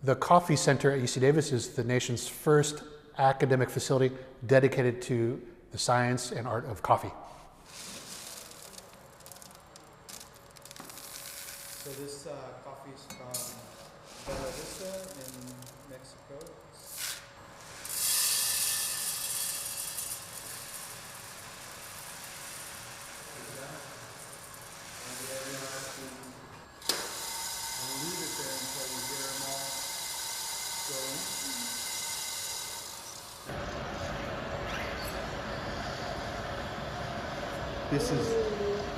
The Coffee Center at UC Davis is the nation's first academic facility dedicated to the science and art of coffee. So this coffee is from Belarus in Mexico.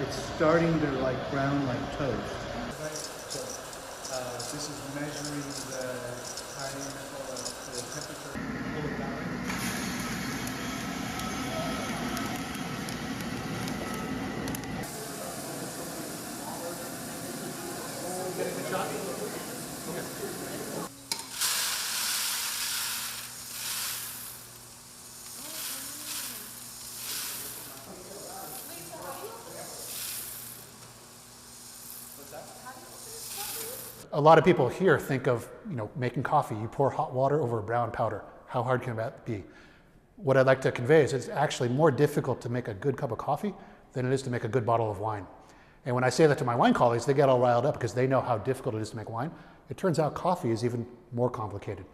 It's starting to like brown like toast. Right. So this is measuring the time for the temperature. Pull it down. Getting the shot? Okay. A lot of people here think of, making coffee. You pour hot water over a brown powder. How hard can that be? What I'd like to convey is it's actually more difficult to make a good cup of coffee than it is to make a good bottle of wine. And when I say that to my wine colleagues, they get all riled up because they know how difficult it is to make wine. It turns out coffee is even more complicated.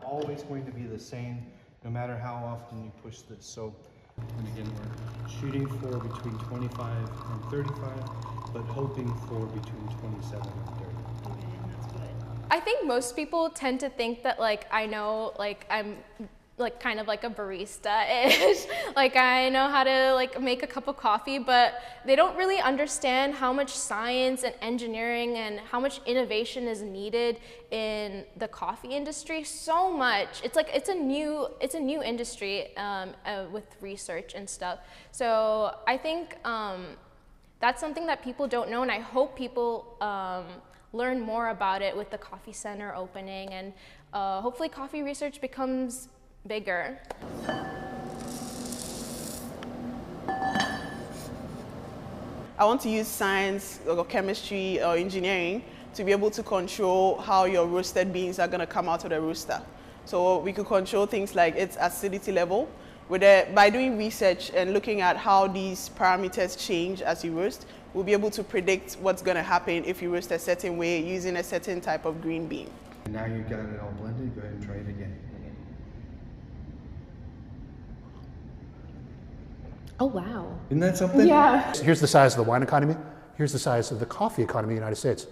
Always going to be the same, no matter how often you push this. So, and again, we're shooting for between 25 and 35, but hoping for between 27 and 30. Okay, that's good. I think most people tend to think that I'm kind of like a barista-ish. I know how to make a cup of coffee, but they don't really understand how much science and engineering and how much innovation is needed in the coffee industry. So much. It's a new industry with research and stuff. So I think that's something that people don't know, and I hope people learn more about it with the Coffee Center opening, and hopefully coffee research becomes bigger. I want to use science or chemistry or engineering to be able to control how your roasted beans are going to come out of the roaster. So we could control things like its acidity level. By doing research and looking at how these parameters change as you roast, we'll be able to predict what's going to happen if you roast a certain way using a certain type of green bean. And now you've got it all blended, go ahead and try it again. Oh, wow. Isn't that something? Yeah. Here's the size of the wine economy. Here's the size of the coffee economy in the United States.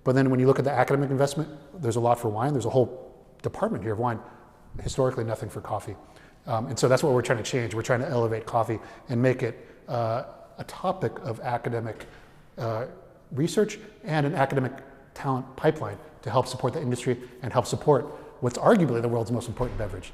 But then when you look at the academic investment, there's a lot for wine. There's a whole department here of wine. Historically, nothing for coffee. And so that's what we're trying to change. We're trying to elevate coffee and make it a topic of academic research and an academic talent pipeline to help support the industry and help support what's arguably the world's most important beverage.